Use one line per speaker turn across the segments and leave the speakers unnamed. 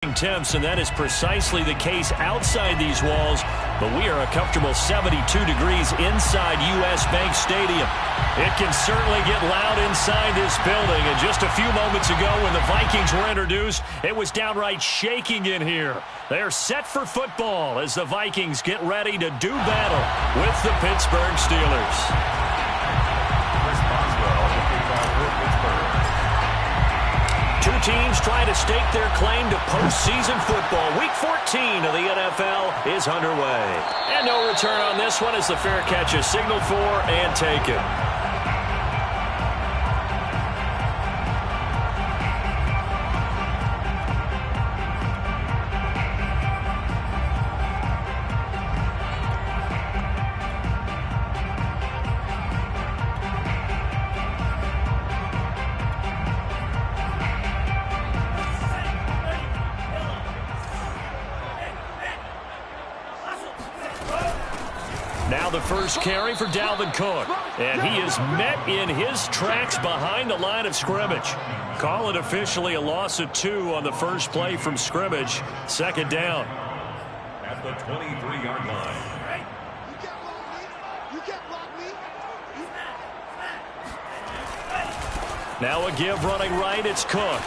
Temps, and that is precisely the case outside these walls, but we are a comfortable 72 degrees inside U.S. Bank Stadium. It can certainly get loud inside this building, and just a few moments ago when the Vikings were introduced, it was downright shaking in here. They're set for football as the Vikings get ready to do battle with the Pittsburgh Steelers. Two teams trying to stake their claim to postseason football. Week 14 of the NFL is underway. And no return on this one as the fair catch is signaled for and taken. Now the first carry for Dalvin Cook. And he is met in his tracks behind the line of scrimmage. Call it officially a loss of 2 on the first play from scrimmage. Second down.
At the 23-yard line.
Now a give running right. It's Cook.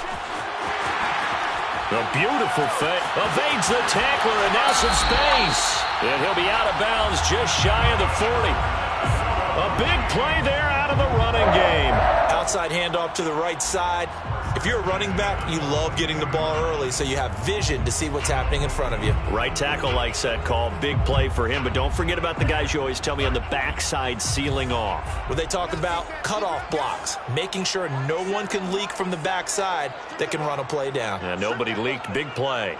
A beautiful fake. Evades the tackler and now some space. And he'll be out of bounds just shy of the 40. A big play there out of the running game.
Outside handoff to the right side. If you're a running back, you love getting the ball early so you have vision to see what's happening in front of you.
Right tackle likes that call. Big play for him. But don't forget about the guys you always tell me on the backside sealing off.
Well, they talk about cutoff blocks, making sure no one can leak from the backside that can run a play down.
Yeah, nobody leaked. Big play.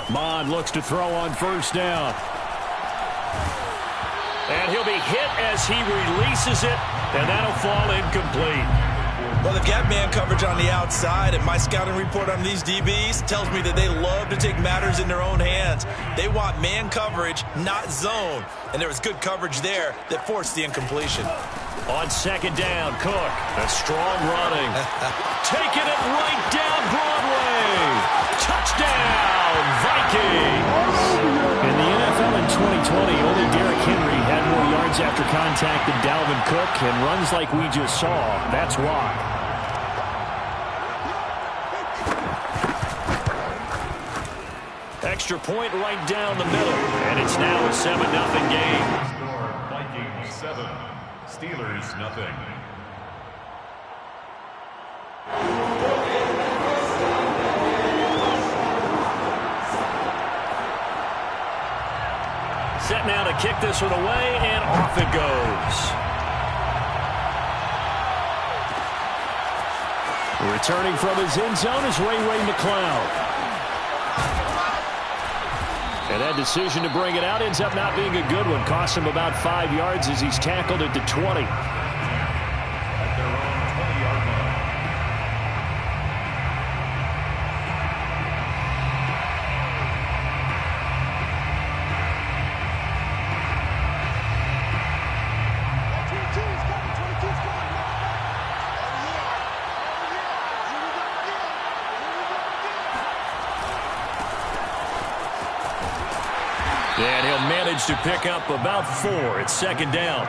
Mond looks to throw on first down. And he'll be hit as he releases it, and that'll fall incomplete.
Well, they've got man coverage on the outside, and my scouting report on these DBs tells me that they love to take matters in their own hands. They want man coverage, not zone. And there was good coverage there that forced the incompletion.
On second down, Cook. A strong running. Taking it right down Broadway. Touchdown, Vikings! In the NFL in 2020, only Derrick Henry had more yards after contact than Dalvin Cook, and runs like we just saw. That's why. Extra point right down the middle, and it's now a 7-0 game.
Score Vikings 7, Steelers nothing.
Set now to kick this one away, and off it goes. Returning from his end zone is Ray McCloud. And that decision to bring it out ends up not being a good one. Costs him about 5 yards as he's tackled at the 20.
At their own 20-yard line.
And he'll manage to pick up about 4. It's second down.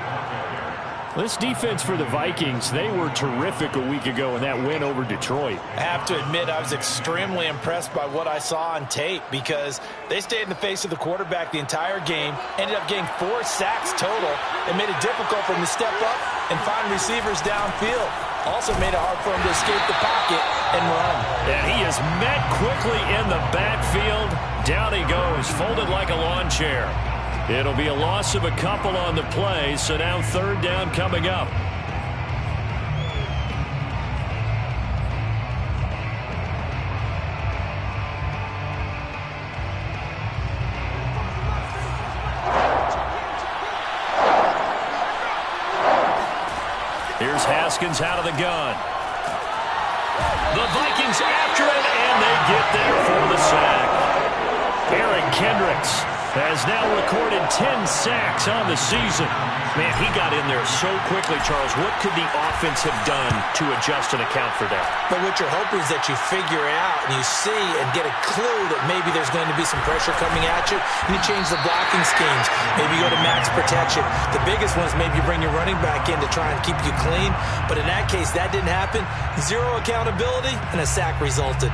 This defense for the Vikings, they were terrific a week ago in that win over Detroit.
I have to admit, I was extremely impressed by what I saw on tape because they stayed in the face of the quarterback the entire game, ended up getting 4 sacks total, and made it difficult for him to step up and find receivers downfield. Also made it hard for him to escape the pocket and run.
And he is met quickly in the backfield. Down he goes, folded like a lawn chair. It'll be a loss of a couple on the play, so now third down coming up. Here's Haskins out of the gun. The Vikings after it, and they get there for the sack. Eric Kendricks has now recorded 10 sacks on the season. Man, he got in there so quickly, Charles. What could the offense have done to adjust and account for that?
But what you're hoping is that you figure it out and you see and get a clue that maybe there's going to be some pressure coming at you, and you change the blocking schemes. Maybe you go to max protection. The biggest one is maybe you bring your running back in to try and keep you clean. But in that case, that didn't happen. Zero accountability, and a sack resulted.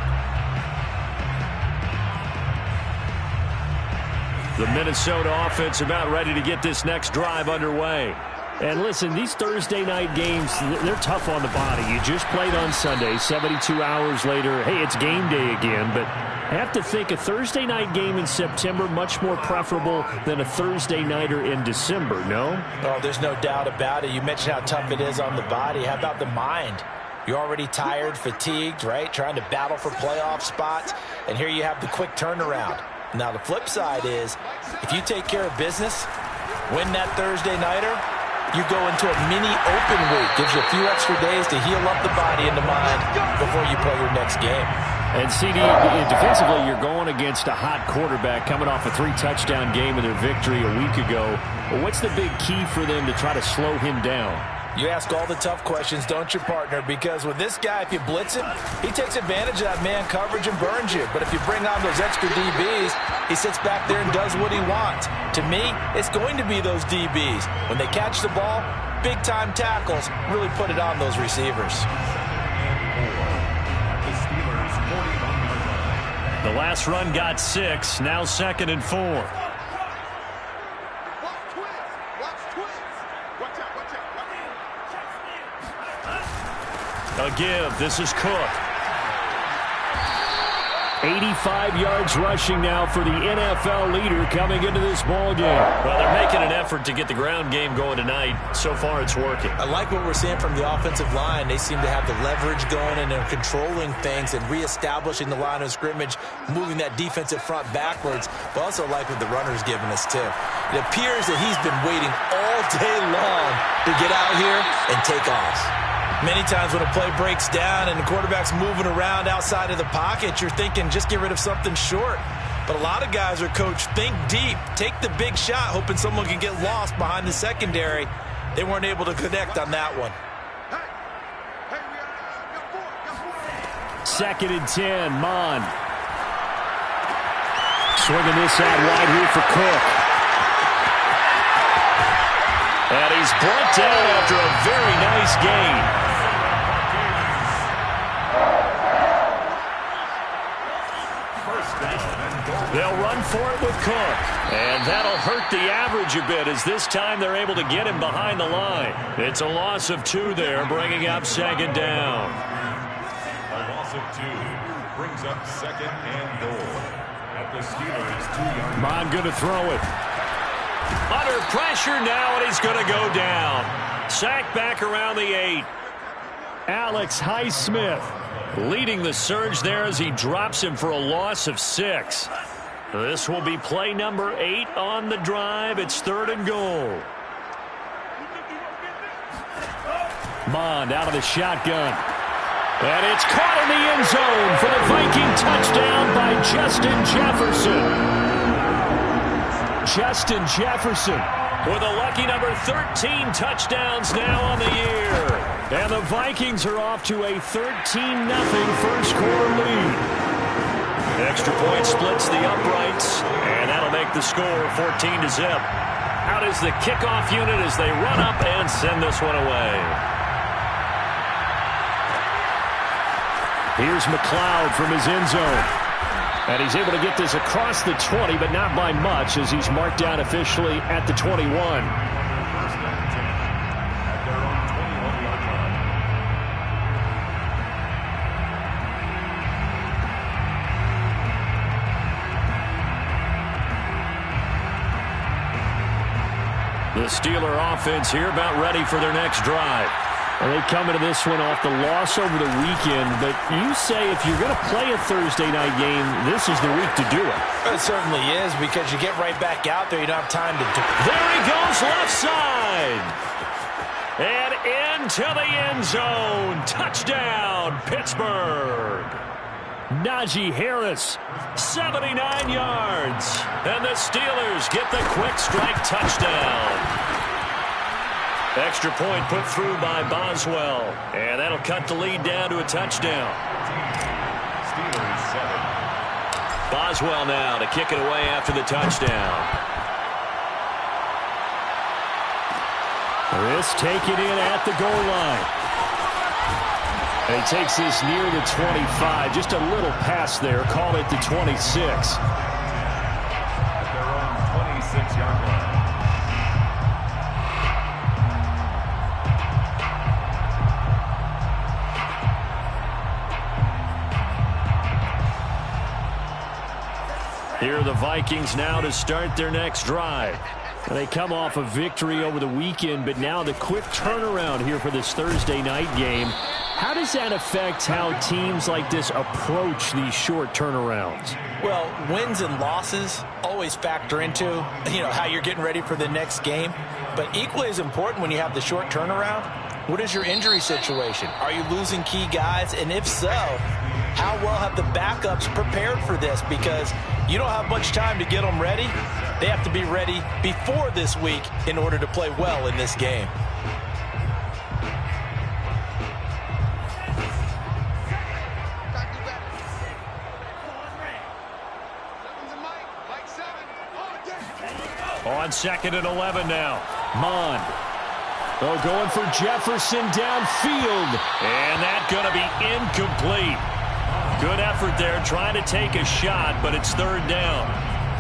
The Minnesota offense about ready to get this next drive underway.
And listen, these Thursday night games, they're tough on the body. You just played on Sunday, 72 hours later. Hey, it's game day again. But I have to think a Thursday night game in September much more preferable than a Thursday nighter in December, no?
Oh, there's no doubt about it. You mentioned how tough it is on the body. How about the mind? You're already tired, fatigued, right? Trying to battle for playoff spots. And here you have the quick turnaround. Now, the flip side is, if you take care of business, win that Thursday nighter, you go into a mini open week. Gives you a few extra days to heal up the body and the mind before you play your next game.
And, CD, defensively, you're going against a hot quarterback coming off a 3-touchdown game in their victory a week ago. Well, what's the big key for them to try to slow him down?
You ask all the tough questions, don't you, partner? Because with this guy, if you blitz him, he takes advantage of that man coverage and burns you. But if you bring on those extra DBs, he sits back there and does what he wants. To me, it's going to be those DBs. When they catch the ball, big-time tackles really put it on those receivers.
The last run got 6, now 2nd and 4. A give. This is Cook.
85 yards rushing now for the NFL leader coming into this ball game.
Well, they're making an effort to get the ground game going tonight. So far, it's working.
I like what we're seeing from the offensive line. They seem to have the leverage going, and they're controlling things and reestablishing the line of scrimmage, moving that defensive front backwards. But also like what the runner's giving us, too. It appears that he's been waiting all day long to get out here and take off. Many times when a play breaks down and the quarterback's moving around outside of the pocket, you're thinking just get rid of something short. But a lot of guys are coached, think deep, take the big shot, hoping someone can get lost behind the secondary. They weren't able to connect on that one.
2nd and 10, Mon. Swinging this out wide here for Cook.
And he's brought down after a very nice gain. They'll run for it with Cook. And that'll hurt the average a bit as this time they're able to get him behind the line. It's a loss of 2 there, bringing up 2nd down.
A loss of 2 brings up 2nd and goal. At the Steelers' 2-yard line.
Mon going to throw it.
Under pressure now, and he's going to go down. Sacked back around the 8.
Alex Highsmith
leading the surge there as he drops him for a loss of 6. This will be play number 8 on the drive. It's 3rd and goal.
Mond out of the shotgun. And it's caught in the end zone for the Viking touchdown by Justin Jefferson. Justin Jefferson
with a lucky number 13 touchdowns now on the year.
And the Vikings are off to a 13-0 first quarter lead.
Extra point splits the uprights, and that'll make the score 14-0. Out is the kickoff unit as they run up and send this one away.
Here's McLeod from his end zone. And he's able to get this across the 20, but not by much as he's marked down officially at the 21.
First down and 10 at their own 21-yard line.
The Steeler offense here about ready for their next drive.
Well, they come into this one off the loss over the weekend, but you say if you're going to play a Thursday night game, this is the week to do it.
It certainly is, because you get right back out there. You don't have time to do it.
There he goes, left side. And into the end zone. Touchdown, Pittsburgh.
Najee Harris, 79 yards. And the Steelers get the quick strike touchdown. Extra point put through by Boswell. And that'll cut the lead down to a touchdown.
Steelers 7.
Boswell now to kick it away after the touchdown.
This taken in at the goal line. And he takes this near the 25. Just a little pass there. Call it the 26.
At their own 26-yard line.
Here are the Vikings now to start their next drive. They come off a victory over the weekend, but now the quick turnaround here for this Thursday night game. How does that affect how teams like this approach these short turnarounds?
Well, wins and losses always factor into, how you're getting ready for the next game. But equally as important when you have the short turnaround, what is your injury situation? Are you losing key guys? And if so, how well have the backups prepared for this? Because you don't have much time to get them ready. They have to be ready before this week in order to play well in this game.
On 2nd and 11 now. Mon. Oh, going for Jefferson downfield. And that's going to be incomplete. Good effort there trying to take a shot, but it's third down.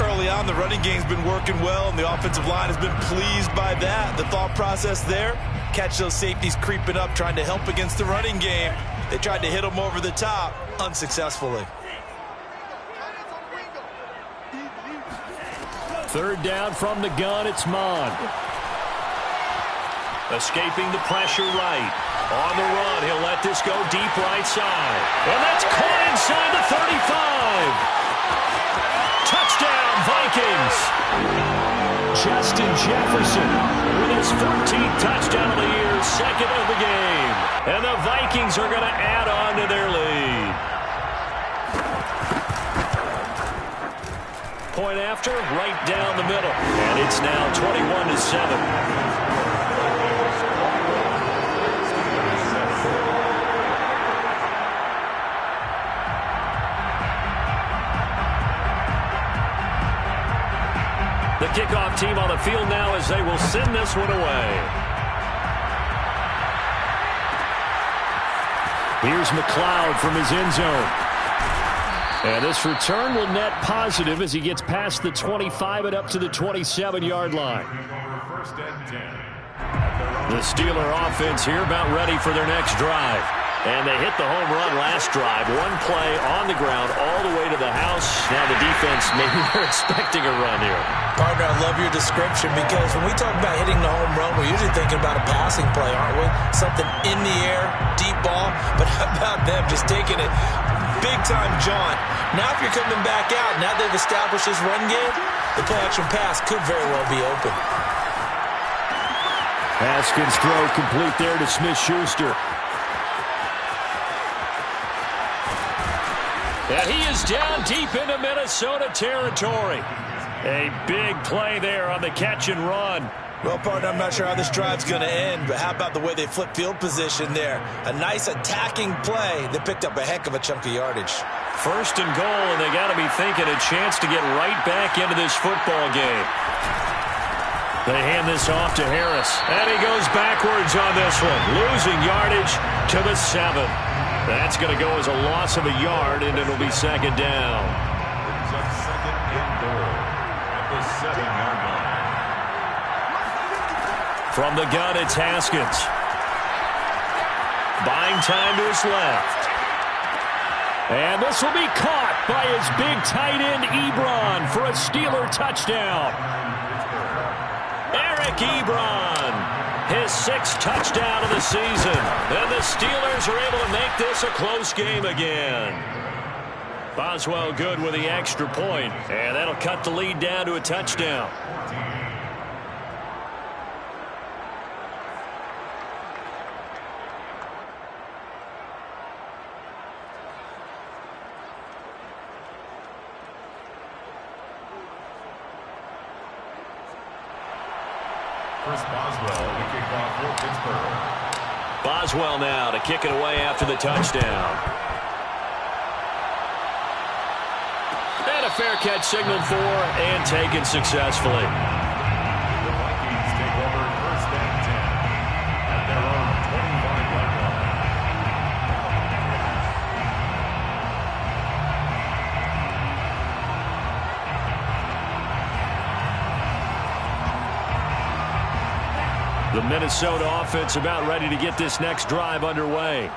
Early on, the running game's been working well, and the offensive line has been pleased by that. The thought process there, catch those safeties creeping up, trying to help against the running game. They tried to hit them over the top, unsuccessfully.
Third down from the gun, it's Mon.
Escaping the pressure right. On the run, he'll let this go deep right side. And that's caught inside the 35. Touchdown, Vikings. Justin Jefferson with his 14th touchdown of the year, second of the game. And the Vikings are going to add on to their lead. Point after, right down the middle. And it's now 21-7. The kickoff team on the field now as they will send this one away.
Here's McLeod from his end zone. And this return will net positive as he gets past the 25 and up to the 27-yard line.
First and 10.
The Steeler offense here about ready for their next drive. And they hit the home run last drive. One play on the ground all the way to the house. Now the defense, maybe they're expecting a run here.
Partner, I love your description because when we talk about hitting the home run, we're usually thinking about a passing play, aren't we? Something in the air, deep ball. But how about them just taking it big-time jaunt? Now if you're coming back out, now they've established this run game, the play-action pass could very well be open.
Haskins' throw complete there to Smith-Schuster.
And he is down deep into Minnesota territory. A big play there on the catch and run.
Well, partner, I'm not sure how this drive's going to end, but how about the way they flip field position there? A nice attacking play that picked up a heck of a chunk of yardage.
First and goal, and they got to be thinking a chance to get right back into this football game. They hand this off to Harris, and he goes backwards on this one, losing yardage to the 7. That's going to go as a loss of a yard, and it'll be second down.
Brings up second and goal at the 7-yard line.
From the gun, it's Haskins. Buying time to his left.
And this will be caught by his big tight end, Ebron, for a Steeler touchdown. Eric Ebron. His 6th touchdown of the season. And the Steelers are able to make this a close game again. Boswell good with the extra point. And that'll cut the lead down to a touchdown.
Chris Boswell to kick off for Pittsburgh.
Boswell now to kick it away after the touchdown. And a fair catch signaled for and taken successfully.
The Vikings take over first and 10 at their own 25-yard line.
The Minnesota offense about ready to get this next drive underway.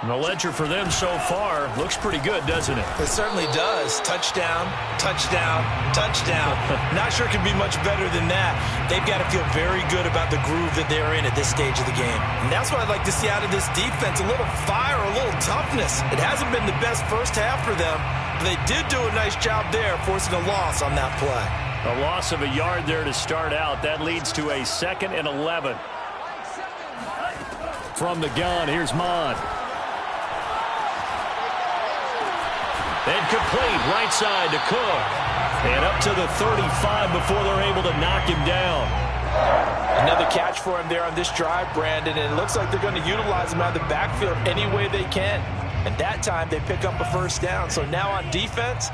And the ledger for them so far looks pretty good, doesn't it?
It certainly does. Touchdown, touchdown, touchdown. Not sure it could be much better than that. They've got to feel very good about the groove that they're in at this stage of the game. And that's what I'd like to see out of this defense, a little fire, a little toughness. It hasn't been the best first half for them, but they did do a nice job there, forcing a loss on that play.
A loss of a yard there to start out. That leads to a 2nd and 11. From the gun, here's Mond. And complete right side to Cook. And up to the 35 before they're able to knock him down.
Another catch for him there on this drive, Brandon, and it looks like they're going to utilize him out of the backfield any way they can. And that time they pick up a first down. So now on defense,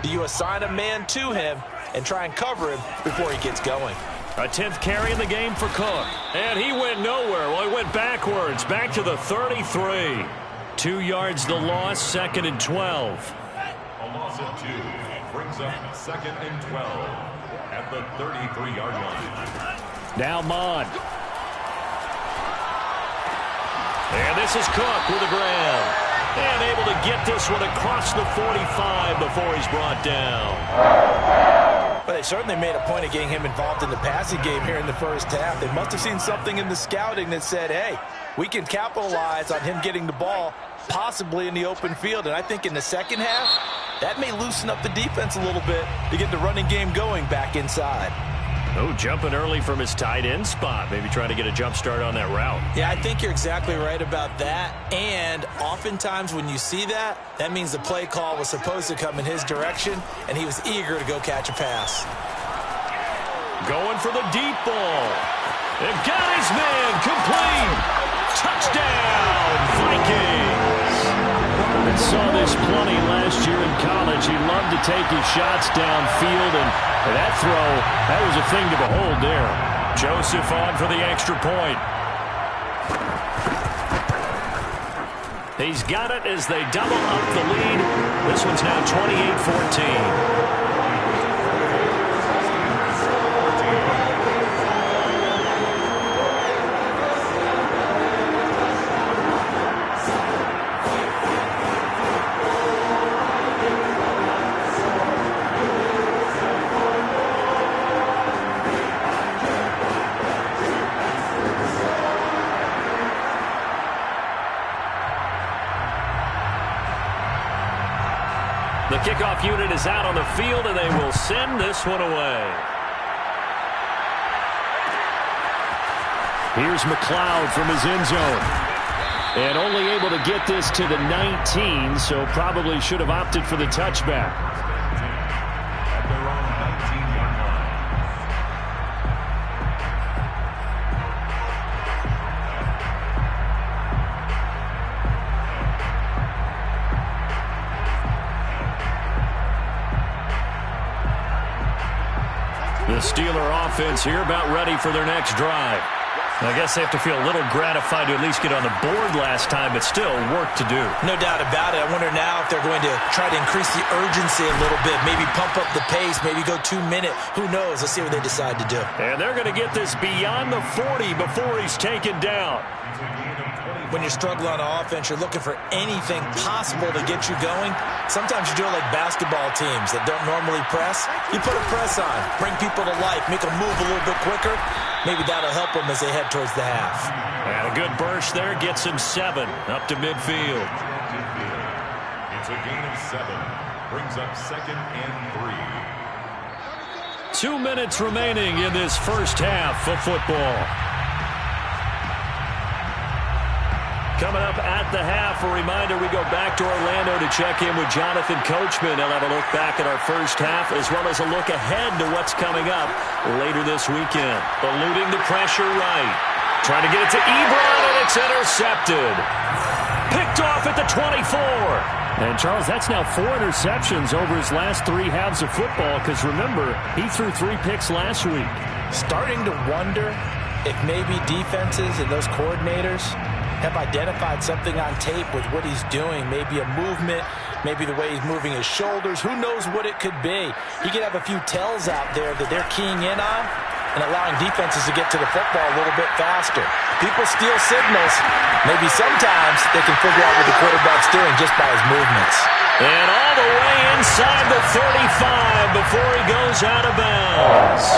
do you assign a man to him and try and cover him before he gets going?
A 10th carry in the game for Cook. And he went nowhere. Well, he went backwards, back to the 33. 2 yards the loss, 2nd and 12.
A loss of 2 brings up 2nd and 12 at the 33-yard line.
Now Mond. And this is Cook with the ground. And able to get this one across the 45 before he's brought down.
Well, they certainly made a point of getting him involved in the passing game here in the first half. They must have seen something in the scouting that said, hey, we can capitalize on him getting the ball possibly in the open field. And I think in the second half, that may loosen up the defense a little bit to get the running game going back inside.
Oh, jumping early from his tight end spot. Maybe trying to get a jump start on that route.
Yeah, I think you're exactly right about that. And oftentimes when you see that, that means the play call was supposed to come in his direction, and he was eager to go catch a pass.
Going for the deep ball. And got his man complete. Touchdown, Vikings. And saw this plenty last year in college. He loved to take his shots downfield, and that throw, that was a thing to behold there. Joseph on for the extra point. He's got it as they double up the lead. This one's now 28-14. The kickoff unit is out on the field, and they will send this one away. Here's McLeod from his end zone. And only able to get this to the 19, so probably should have opted for the touchback.
At their own 19-yard line.
The Steeler offense here about ready for their next drive. I guess they have to feel a little gratified to at least get on the board last time, but still work to do.
No doubt about it. I wonder now if they're going to try to increase the urgency a little bit, maybe pump up the pace, maybe go 2-minute. Who knows? Let's see what they decide to do.
And they're going to get this beyond the 40 before he's taken down.
When you're struggling on offense, you're looking for anything possible to get you going. Sometimes you do it like basketball teams that don't normally press. You put a press on, bring people to life, make them move a little bit quicker. Maybe that'll help them as they head towards the half.
And a good burst there gets him 7 up to midfield.
It's a gain of 7. Brings up 2nd and 3.
2 minutes remaining in this first half of football. Coming up at the half, a reminder we go back to Orlando to check in with Jonathan Coachman. He'll have a look back at our first half as well as a look ahead to what's coming up later this weekend. Eluding the pressure right. Trying to get it to Ebron, and it's intercepted. Picked off at the 24.
And, Charles, that's now 4 interceptions over his last 3 halves of football because, remember, he threw 3 picks last week.
Starting to wonder if maybe defenses and those coordinators have identified something on tape with what he's doing. Maybe a movement, maybe the way he's moving his shoulders. Who knows what it could be? He could have a few tells out there that they're keying in on and allowing defenses to get to the football a little bit faster. People steal signals. Maybe sometimes they can figure out what the quarterback's doing just by his movements.
And all the way inside the 35 before he goes out of bounds.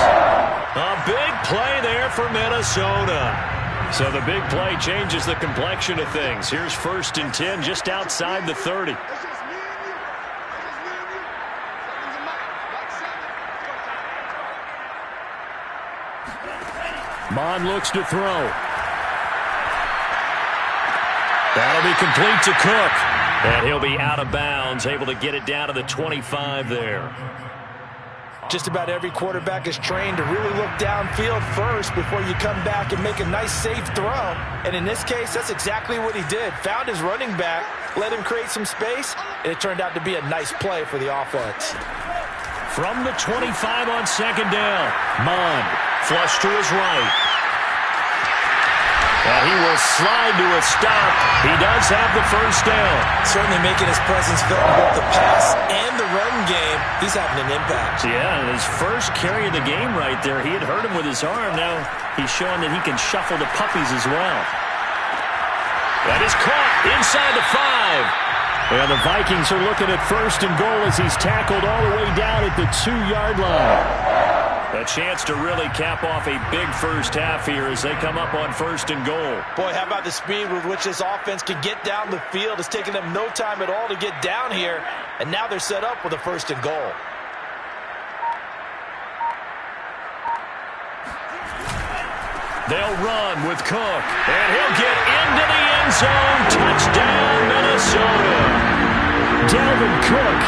A big play there for Minnesota. So the big play changes the complexion of things. Here's 1st and 10 just outside the 30.
Mond looks to throw.
That'll be complete to Cook. And he'll be out of bounds, able to get it down to the 25 there.
Just about every quarterback is trained to really look downfield first before you come back and make a nice, safe throw. And in this case, that's exactly what he did. Found his running back, let him create some space, and it turned out to be a nice play for the offense.
From the 25 on 2nd down, Mond flush to his right. And he will slide to a stop. He does have the 1st down.
Certainly making his presence felt in both the pass and the run game. He's having an impact.
Yeah, his first carry of the game right there. He had hurt him with his arm. Now he's showing that he can shuffle the puppies as well. That is caught inside the 5.
And the Vikings are looking at 1st and goal as he's tackled all the way down at the 2-yard line.
A chance to really cap off a big first half here as they come up on 1st and goal.
Boy, how about the speed with which this offense can get down the field? It's taken them no time at all to get down here, and now they're set up with a 1st and goal.
They'll run with Cook, and he'll get into the end zone. Touchdown, Minnesota.
Dalvin Cook,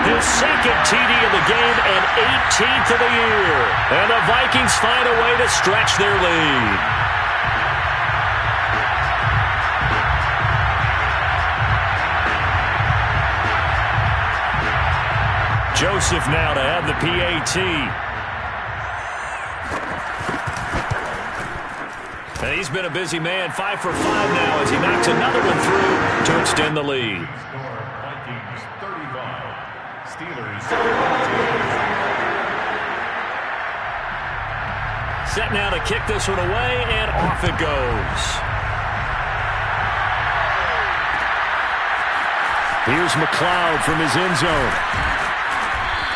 his 2nd TD of the game and 18th of the year. And the Vikings find a way to stretch their lead. Joseph now to have the PAT. And he's been a busy man, 5 for 5 now as he knocks another one through to extend the lead.
Vikings 35, Steelers.
Set now to kick this one away, and off it goes.
Here's McLeod from his end zone.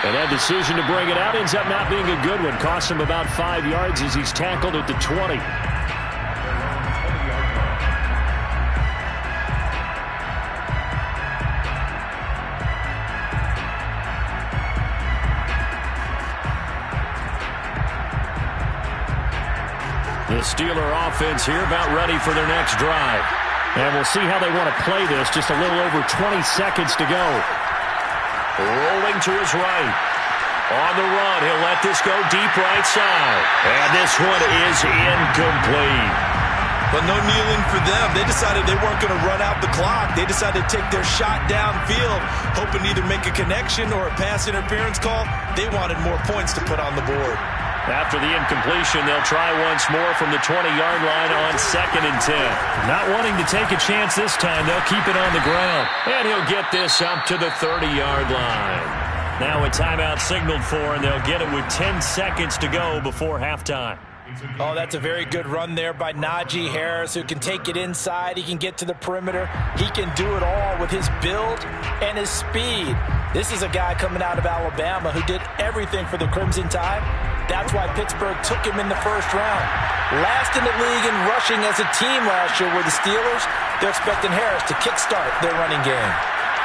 And that decision to bring it out ends up not being a good one. Costs him about 5 yards as he's tackled at the 20.
The Steeler offense here about ready for their next drive.
And we'll see how they want to play this. Just a little over 20 seconds to go.
Rolling to his right. On the run, he'll let this go deep right side. And this one is incomplete.
But no kneeling for them. They decided they weren't going to run out the clock. They decided to take their shot downfield, hoping to either make a connection or a pass interference call. They wanted more points to put on the board.
After the incompletion, they'll try once more from the 20-yard line on 2nd and 10.
Not wanting to take a chance this time, they'll keep it on the ground.
And he'll get this up to the 30-yard line. Now a timeout signaled for, and they'll get it with 10 seconds to go before halftime.
Oh, that's a very good run there by Najee Harris, who can take it inside. He can get to the perimeter. He can do it all with his build and his speed. This is a guy coming out of Alabama who did everything for the Crimson Tide. That's why Pittsburgh took him in the 1st round. Last in the league in rushing as a team last year were the Steelers. They're expecting Harris to kickstart their running game.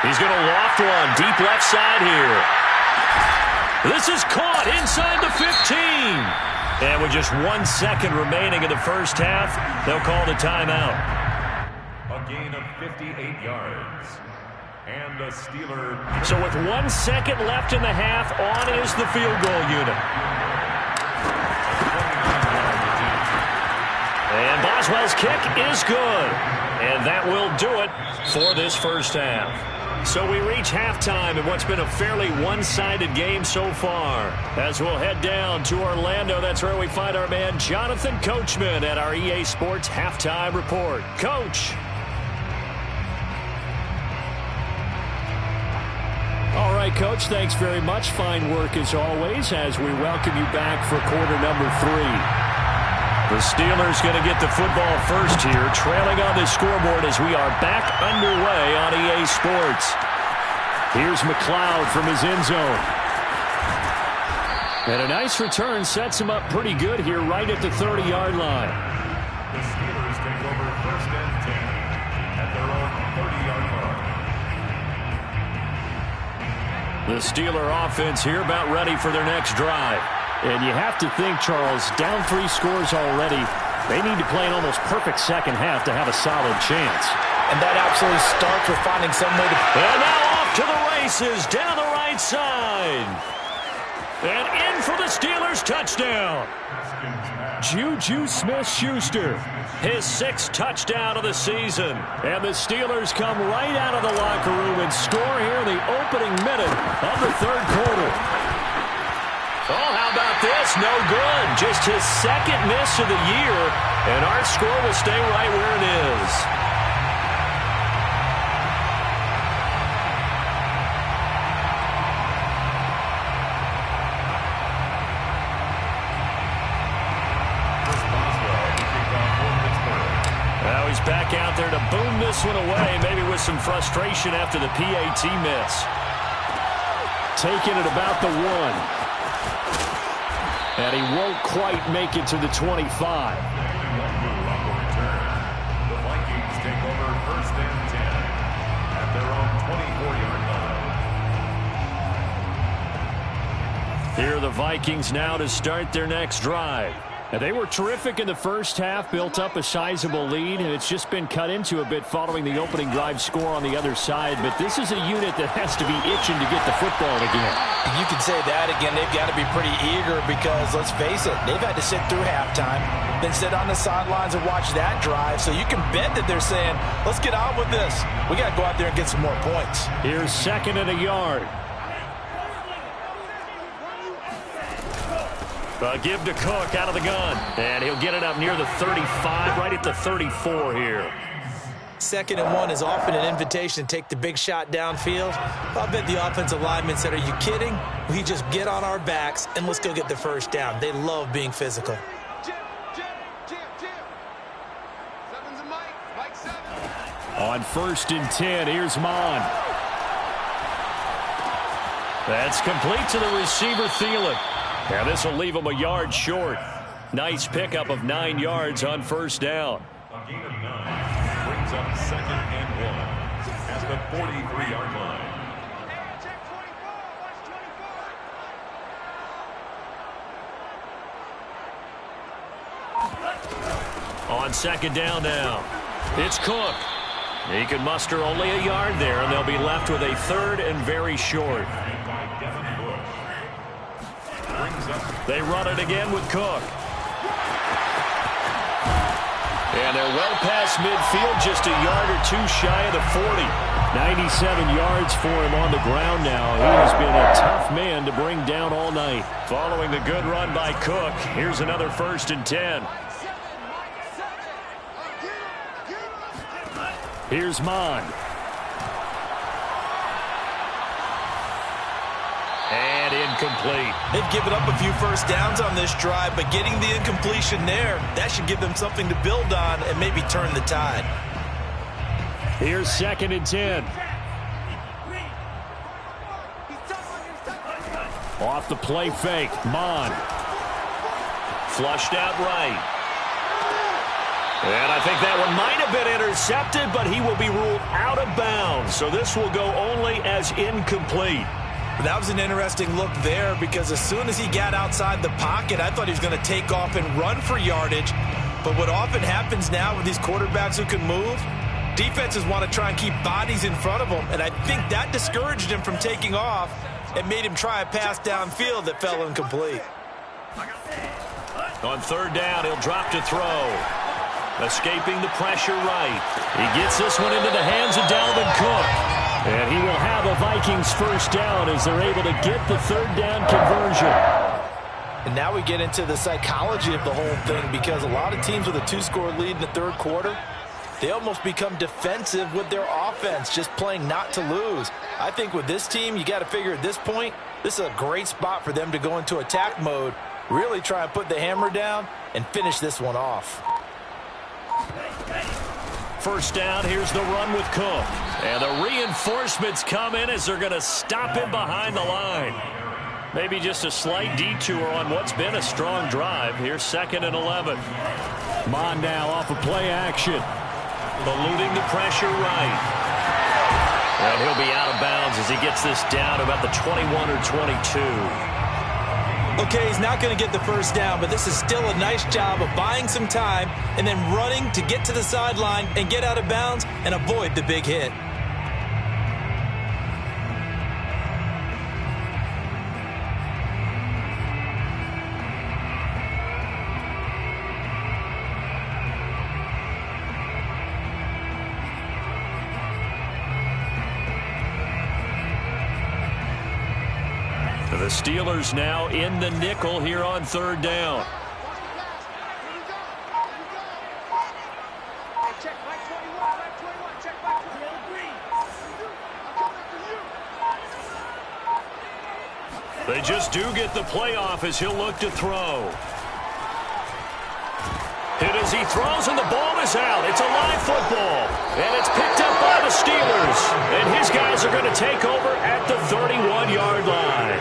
He's going to loft one deep left side here. This is caught inside the 15. And with just 1 second remaining in the first half, they'll call the timeout.
gain of 58 yards. And the Steeler.
So with 1 second left in the half, on is the field goal unit. And Boswell's kick is good. And that will do it for this first half. So we reach halftime in what's been a fairly one-sided game so far. As we'll head down to Orlando, that's where we find our man Jonathan Coachman at our EA Sports Halftime Report. Coach.
All right, Coach, thanks very much. Fine work as always as we welcome you back for quarter number 3.
The Steelers going to get the football first here, trailing on the scoreboard as we are back underway on EA Sports.
Here's McLeod from his end zone. And a nice return sets him up pretty good here right at the 30-yard line.
The Steelers take over first and 10 at their own 30-yard line.
The Steeler offense here about ready for their next drive.
And you have to think, Charles, down 3 scores already. They need to play an almost perfect second half to have a solid chance.
And that absolutely starts with finding some way to...
And now off to the races down the right side. And in for the Steelers touchdown.
Juju Smith-Schuster.
His 6th touchdown of the season.
And the Steelers come right out of the locker room and score here in the opening minute of the third quarter.
Oh, how about this? No good. Just his 2nd miss of the year, and our score will stay right where it is. Now he's back out there to boom this one away, maybe with some frustration after the PAT miss.
Taking it about the 1. And he won't quite make it to the 25.
The Vikings take over first and 10 at their own 24-yard line.
Here are the Vikings now to start their next drive.
And they were terrific in the first half, built up a sizable lead, and it's just been cut into a bit following the opening drive score on the other side. But this is a unit that has to be itching to get the football again.
You can say that again. They've got to be pretty eager because, let's face it, they've had to sit through halftime, then sit on the sidelines and watch that drive. So you can bet that they're saying, let's get on with this. We got to go out there and get some more points.
Here's 2nd and a yard.
Give to Cook out of the gun. And he'll get it up near the 35, right at the 34 here.
2nd and 1 is often an invitation to take the big shot downfield. I bet the offensive linemen said, are you kidding? We just get on our backs and let's go get the first down. They love being physical.
On 1st and 10, here's Mon.
That's complete to the receiver, Thielen. Now this will leave him a yard short. Nice pickup of 9 yards on first down.
A gain of 9 brings up 2nd and 1 at the 43-yard line.
On 2nd down now, it's Cook. He can muster only a yard there, and they'll be left with a 3rd and very short. They run it again with Cook. And they're well past midfield, just a yard or 2 shy of the 40.
97 yards for him on the ground now. He has been a tough man to bring down all night.
Following the good run by Cook, here's another 1st and 10.
Here's Mon.
And incomplete.
They've given up a few first downs on this drive, but getting the incompletion there, that should give them something to build on and maybe turn the tide.
Here's 2nd and 10. Off the play fake, Mon.
Flushed out right. And I think that one might have been intercepted, but he will be ruled out of bounds. So this will go only as incomplete.
That was an interesting look there because as soon as he got outside the pocket, I thought he was going to take off and run for yardage. But what often happens now with these quarterbacks who can move, Defenses want to try and keep bodies in front of them, and I think that discouraged him from taking off and made him try a pass downfield that fell incomplete.
On third down, he'll drop to throw. Escaping the pressure right. He gets this one into the hands of Dalvin Cook. And he will have a Vikings first down as they're able to get the third down conversion.
And now we get into the psychology of the whole thing, because a lot of teams with a 2-score lead in the third quarter, they almost become defensive with their offense, just playing not to lose. I think with this team, you got to figure at this point, this is a great spot for them to go into attack mode, really try and put the hammer down and finish this one off.
First down, here's the run with Cook. And the reinforcements come in as they're going to stop him behind the line. Maybe just a slight detour on what's been a strong drive. Here's 2nd and 11.
Mon now off of play action.
Eluding the pressure right. And he'll be out of bounds as he gets this down about the 21 or 22.
Okay, he's not going to get the first down, but this is still a nice job of buying some time and then running to get to the sideline and get out of bounds and avoid the big hit.
The Steelers now in the nickel here on third down. They just do get the playoff as he'll look to throw. Hit as he throws, and the ball is out. It's a live football, and it's picked up by the Steelers. And his guys are going to take over at the 31-yard line.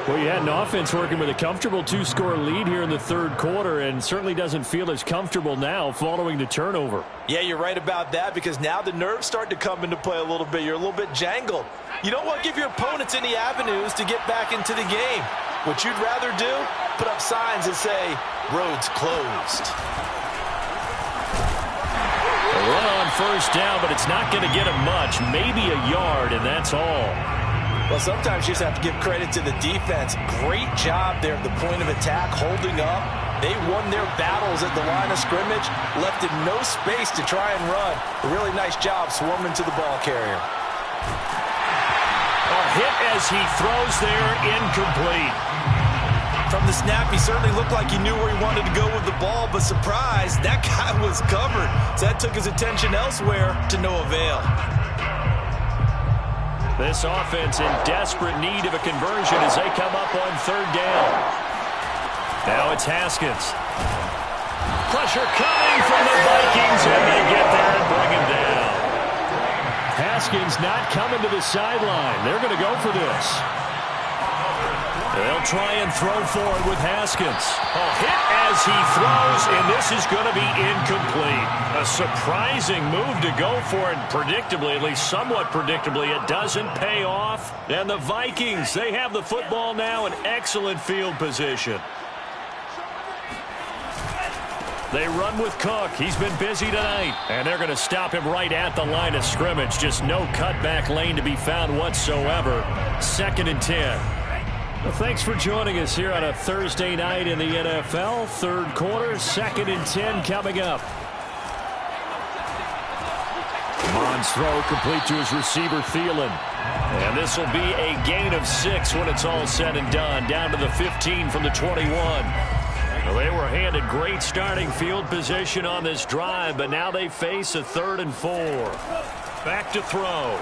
Well, you had an offense working with a comfortable 2-score lead here in the third quarter, and certainly doesn't feel as comfortable now following the turnover.
Yeah, you're right about that, because now the nerves start to come into play a little bit. You're a little bit jangled. You don't want to give your opponents any avenues to get back into the game. What you'd rather do, put up signs that say, roads closed.
A run on first down, but it's not going to get him much. Maybe a yard, and that's all.
Well, sometimes you just have to give credit to the defense. Great job there at the point of attack, holding up. They won their battles at the line of scrimmage, left in no space to try and run. A really nice job swarming to the ball carrier.
A hit as he throws there, incomplete.
From the snap, he certainly looked like he knew where he wanted to go with the ball, but surprise, that guy was covered. So that took his attention elsewhere to no avail.
This offense in desperate need of a conversion as they come up on third down. Now it's Haskins. Pressure coming from the Vikings, and they get there and bring him down.
Haskins not coming to the sideline. They're going to go for this.
They'll try and throw forward with Haskins. A hit as he throws, and this is going to be incomplete. A surprising move to go for it, predictably, at least somewhat predictably, it doesn't pay off. And the Vikings, they have the football now in excellent field position. They run with Cook. He's been busy tonight. And they're going to stop him right at the line of scrimmage. Just no cutback lane to be found whatsoever. 2nd and 10.
Well, thanks for joining us here on a Thursday night in the NFL. Third quarter, 2nd and 10 coming up. Mon's throw complete to his receiver, Thielen.
And this will be a gain of 6 when it's all said and done. Down to the 15 from the 21. Well, they were handed great starting field position on this drive, but now they face a 3rd and 4. Back to throw.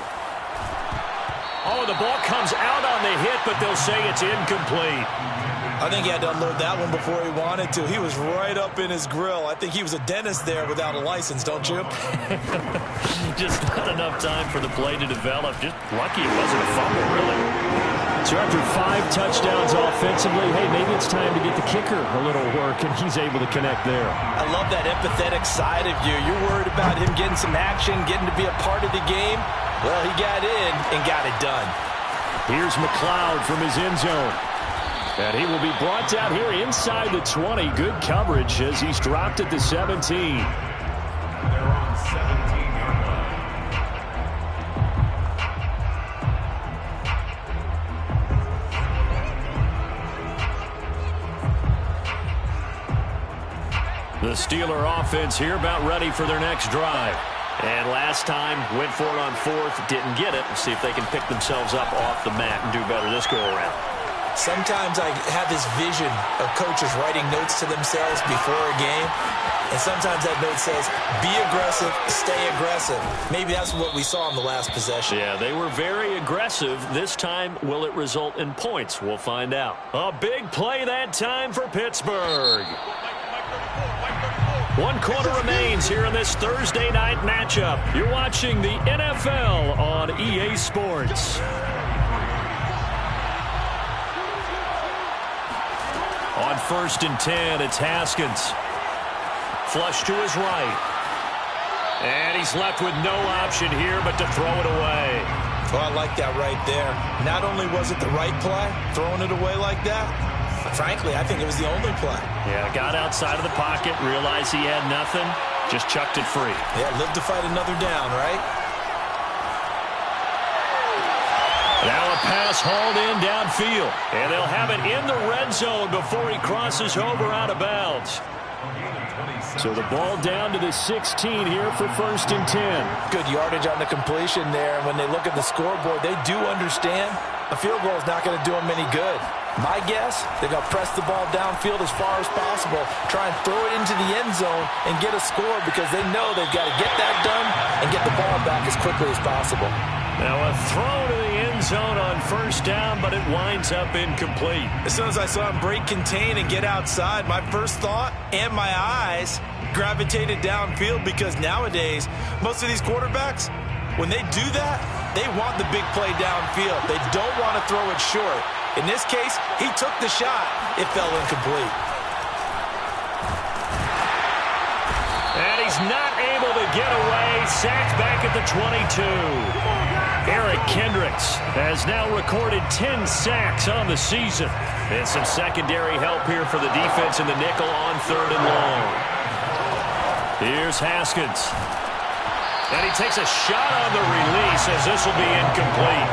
Oh, the ball comes out on the hit, but they'll say it's incomplete.
I think he had to unload that one before he wanted to. He was right up in his grill. I think he was a dentist there without a license, don't you?
Just not enough time for the play to develop. Just lucky it wasn't a fumble, really.
So after 5 touchdowns offensively, hey, maybe it's time to get the kicker a little work, and he's able to connect there.
I love that empathetic side of you. You're worried about him getting some action, getting to be a part of the game. Well, he got in and got it done.
Here's McLeod from his end zone. And he will be brought down here inside the 20. Good coverage as he's dropped at the 17.
They're on 17-yard line.
The Steeler offense here about ready for their next drive.
And last time, went for it on fourth, didn't get it. We'll see if they can pick themselves up off the mat and do better this go-around.
Sometimes I have this vision of coaches writing notes to themselves before a game, and sometimes that note says, be aggressive, stay aggressive. Maybe that's what we saw in the last possession.
Yeah, they were very aggressive. This time, will it result in points? We'll find out.
A big play that time for Pittsburgh. 1 quarter remains here in this Thursday night matchup. You're watching the NFL on EA Sports. On 1st and 10, it's Haskins. Flush to his right. And he's left with no option here but to throw it away.
Well, I like that right there. Not only was it the right play, throwing it away like that, but frankly, I think it was the only play.
Yeah, got outside of the pocket, realized he had nothing, just chucked it free.
Yeah, live to fight another down, right?
Now a pass hauled in downfield. And they'll have it in the red zone before he crosses over out of bounds. So the ball down to the 16 here for 1st and 10.
Good yardage on the completion there. When they look at the scoreboard, they do understand a field goal is not going to do them any good. My guess, they're going to press the ball downfield as far as possible, try and throw it into the end zone and get a score because they know they've got to get that done and get the ball back as quickly as possible.
Now a throw to the end zone on 1st down, but it winds up incomplete.
As soon as I saw him break contain and get outside, my first thought and my eyes gravitated downfield because nowadays, most of these quarterbacks, when they do that, they want the big play downfield. They don't want to throw it short. In this case, he took the shot. It fell incomplete.
And he's not able to get away. Sacked back at the 22. Eric Kendricks has now recorded 10 sacks on the season. And some secondary help here for the defense in the nickel on 3rd and long. Here's Haskins. And he takes a shot on the release as this will be incomplete.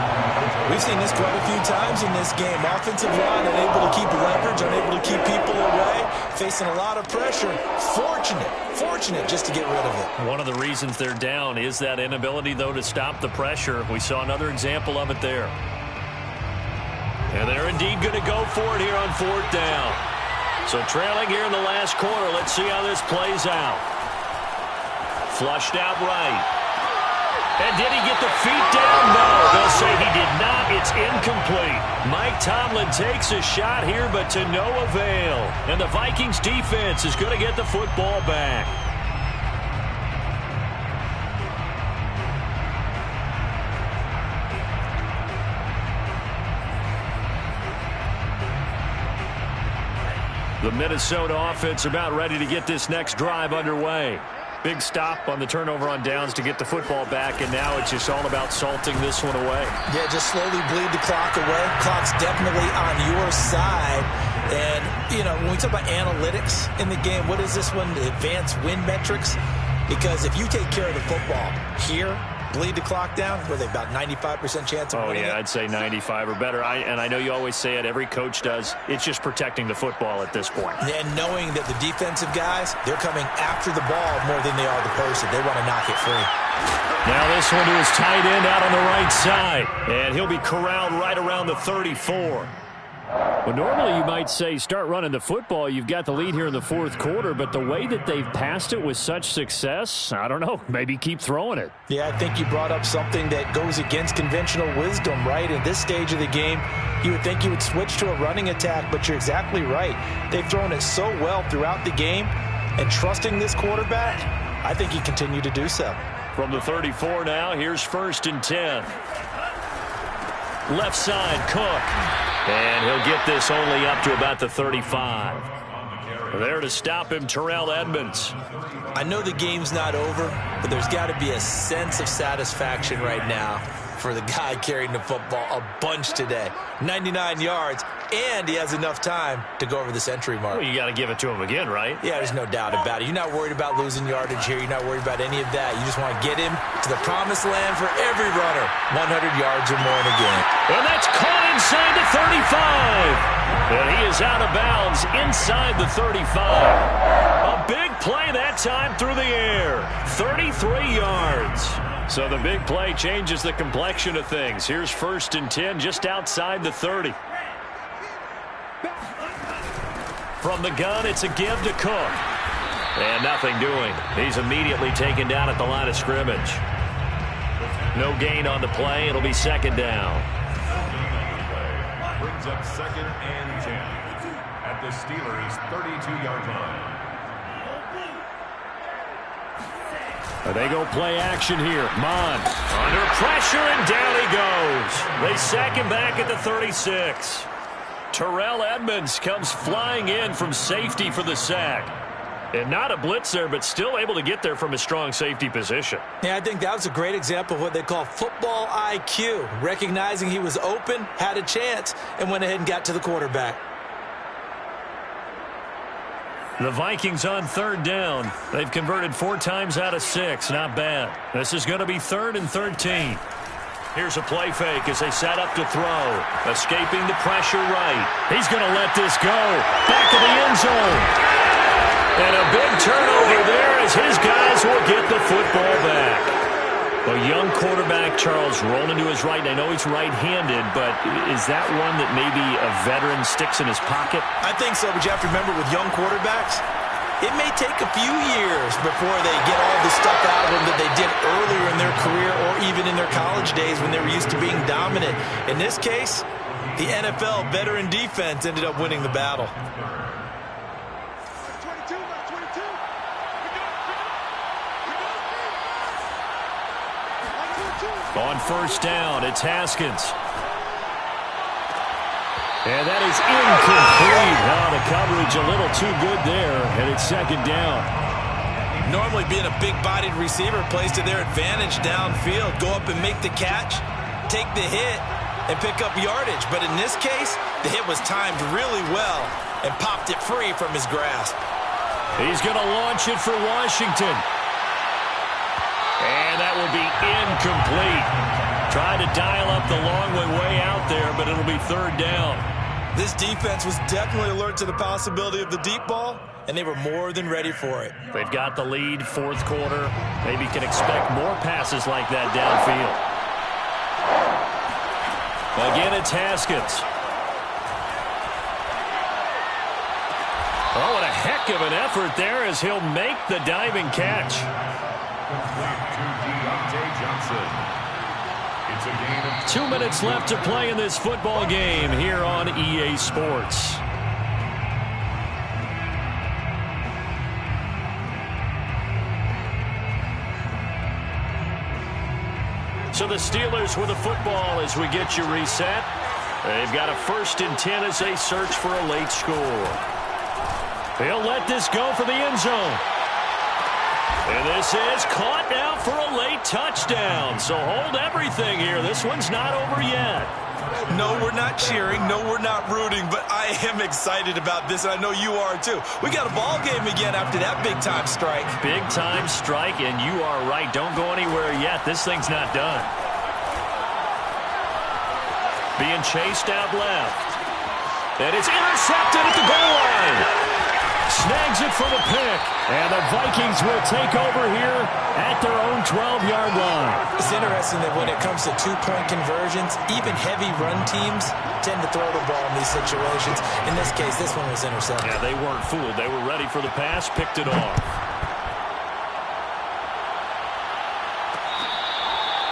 We've seen this quite a few times in this game. Offensive line unable to keep leverage, unable to keep people away, facing a lot of pressure. Fortunate just to get rid of it.
One of the reasons they're down is that inability, though, to stop the pressure. We saw another example of it there. And they're indeed going to go for it here on 4th down. So trailing here in the last quarter, let's see how this plays out. Flushed out right. And did he get the feet down? No, they'll say he did not. It's incomplete. Mike Tomlin takes a shot here, but to no avail. And the Vikings defense is going to get the football back. The Minnesota offense about ready to get this next drive underway. Big stop on the turnover on downs to get the football back, and now it's just all about salting this one away.
Yeah, just slowly bleed the clock away. Clock's definitely on your side. And, you know, when we talk about analytics in the game, what is this one? The advanced win metrics? Because if you take care of the football here, bleed the clock down, were they about 95% chance of winning it?
I'd say 95 or better. And I know you always say it, every coach does. It's just protecting the football at this point.
And knowing that the defensive guys, they're coming after the ball more than they are the person. They want to knock it free.
Now this one to his tight end out on the right side. And he'll be corralled right around the 34. Well, normally you might say start running the football. You've got the lead here in the 4th quarter, but the way that they've passed it with such success, I don't know, maybe keep throwing it.
Yeah, I think you brought up something that goes against conventional wisdom, right? In this stage of the game, you would think you would switch to a running attack, but you're exactly right. They've thrown it so well throughout the game, and trusting this quarterback, I think you continue to do so.
From the 34 now, here's 1st and 10. Left side, Cook. And he'll get this only up to about the 35. There to stop him, Terrell Edmonds.
I know the game's not over, but there's got to be a sense of satisfaction right now for the guy carrying the football a bunch today. 99 yards, and he has enough time to go over the century mark.
Well, you got to give it to him again, right?
Yeah, there's no doubt about it. You're not worried about losing yardage here. You're not worried about any of that. You just want to get him to the promised land for every runner. 100 yards or more in a game.
And that's caught inside the 35. And he is is out of bounds inside the 35. A big play that time through the air. 33 yards. So the big play changes the complexion of things. Here's 1st and 10 just outside the 30. From the gun, it's a give to Cook. And nothing doing. He's immediately taken down at the line of scrimmage. No gain on the play. It'll be 2nd down.
Brings up 2nd and 10 at the Steelers' 32-yard line.
They go play action here. Mon under pressure, and down he goes. They sack him back at the 36. Terrell Edmonds comes flying in from safety for the sack. And not a blitz there, but still able to get there from a strong safety position.
Yeah, I think that was a great example of what they call football IQ. Recognizing he was open, had a chance, and went ahead and got to the quarterback.
The Vikings on 3rd down. They've converted 4 times out of 6. Not bad. This is going to be 3rd and 13. Here's a play fake as they set up to throw. Escaping the pressure right. He's going to let this go. Back to the end zone. And a big turnover there as his guys will get the football back. A young quarterback, Charles, rolling to his right. And I know he's right-handed, but is that one that maybe a veteran sticks in his pocket?
I think so, but you have to remember with young quarterbacks, it may take a few years before they get all the stuff out of them that they did earlier in their career or even in their college days when they were used to being dominant. In this case, the NFL veteran defense ended up winning the battle.
On 1st down, it's Haskins. And that is incomplete. Oh, the coverage a little too good there, and it's 2nd down.
Normally being a big-bodied receiver plays to their advantage downfield. Go up and make the catch, take the hit, and pick up yardage. But in this case, the hit was timed really well and popped it free from his grasp.
He's going to launch it for Washington. And that will be incomplete. Tried to dial up the long way out there, but it'll be 3rd down.
This defense was definitely alert to the possibility of the deep ball, and they were more than ready for it.
They've got the lead, 4th quarter. Maybe can expect more passes like that downfield. Again, it's Haskins. Oh, what a heck of an effort there as he'll make the diving catch.
It's a gain of
2 minutes left to play in this football game here on EA Sports. So the Steelers with the football as we get you reset. They've got a 1st and 10 as they search for a late score. They'll let this go for the end zone. And this is caught now for a late touchdown. So hold everything here. This one's not over yet.
No, we're not cheering. No, we're not rooting. But I am excited about this, and I know you are too. We got a ball game again after that big-time strike.
Big-time strike, and you are right. Don't go anywhere yet. This thing's not done. Being chased out left. And it's intercepted at the goal line. Snags it for the pick. And the Vikings will take over here at their own 12-yard line.
It's interesting that when it comes to two-point conversions, even heavy run teams tend to throw the ball in these situations. In this case, this one was intercepted.
Yeah, they weren't fooled. They were ready for the pass, picked it off.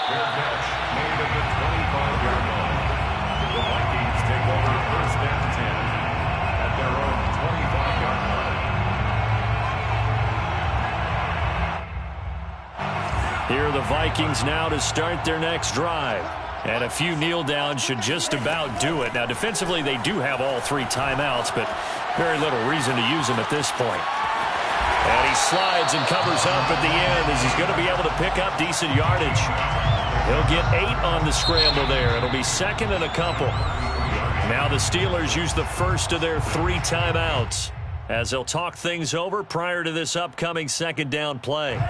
Fair catch made at the 25-yard line. The Vikings take over 1st and 10 at their own 25-yard line.
Here are the Vikings now to start their next drive. And a few kneel downs should just about do it. Now, defensively, they do have all 3 timeouts, but very little reason to use them at this point. And he slides and covers up at the end as he's going to be able to pick up decent yardage. He'll get 8 on the scramble there. It'll be 2nd and a couple. Now the Steelers use the first of their 3 timeouts as they'll talk things over prior to this upcoming 2nd down play.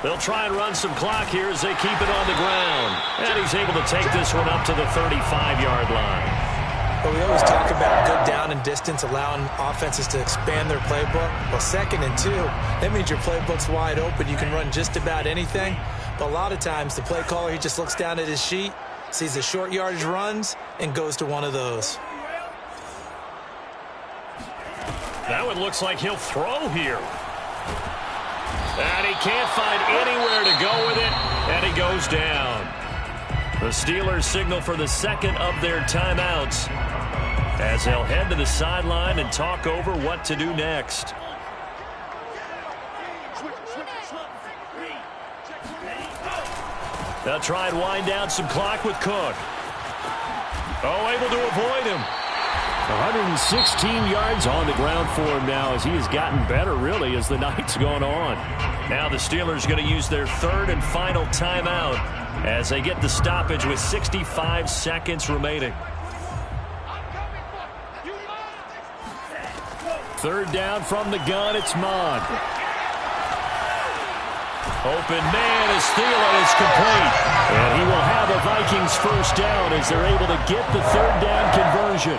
They'll try and run some clock here as they keep it on the ground. And he's able to take this one up to the 35-yard line.
Well, we always talk about good down and distance, allowing offenses to expand their playbook. Well, 2nd and 2, that means your playbook's wide open. You can run just about anything. But a lot of times, the play caller, he just looks down at his sheet, sees the short yardage runs, and goes to one of those.
That one looks like he'll throw here. And he can't find anywhere to go with it, and he goes down. The Steelers signal for the 2nd of their timeouts as they'll head to the sideline and talk over what to do next. They'll try and wind down some clock with Cook. Oh, able to avoid him.
116 yards on the ground for him now as he has gotten better, really, as the night's gone on.
Now the Steelers going to use their 3rd and final timeout as they get the stoppage with 65 seconds remaining.
3rd down from the gun, it's Mond.
Open man as Thielen is complete.
And he will have a Vikings 1st down as they're able to get the 3rd down conversion.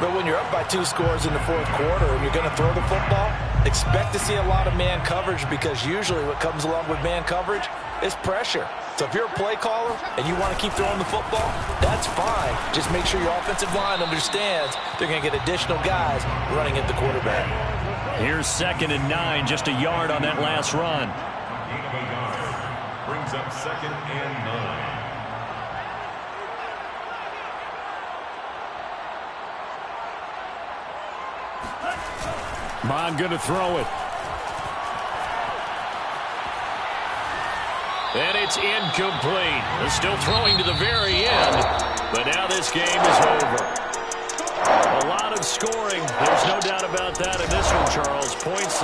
But when you're up by 2 scores in the 4th quarter and you're going to throw the football, expect to see a lot of man coverage, because usually what comes along with man coverage is pressure. So if you're a play caller and you want to keep throwing the football, that's fine. Just make sure your offensive line understands they're going to get additional guys running at the quarterback.
Here's 2nd and 9, just a yard on that last run.
Brings up 2nd and 9.
Mond going to throw it.
And it's incomplete. They're still throwing to the very end, but now this game is over. A lot of scoring. There's no doubt about that in this one, Charles. Points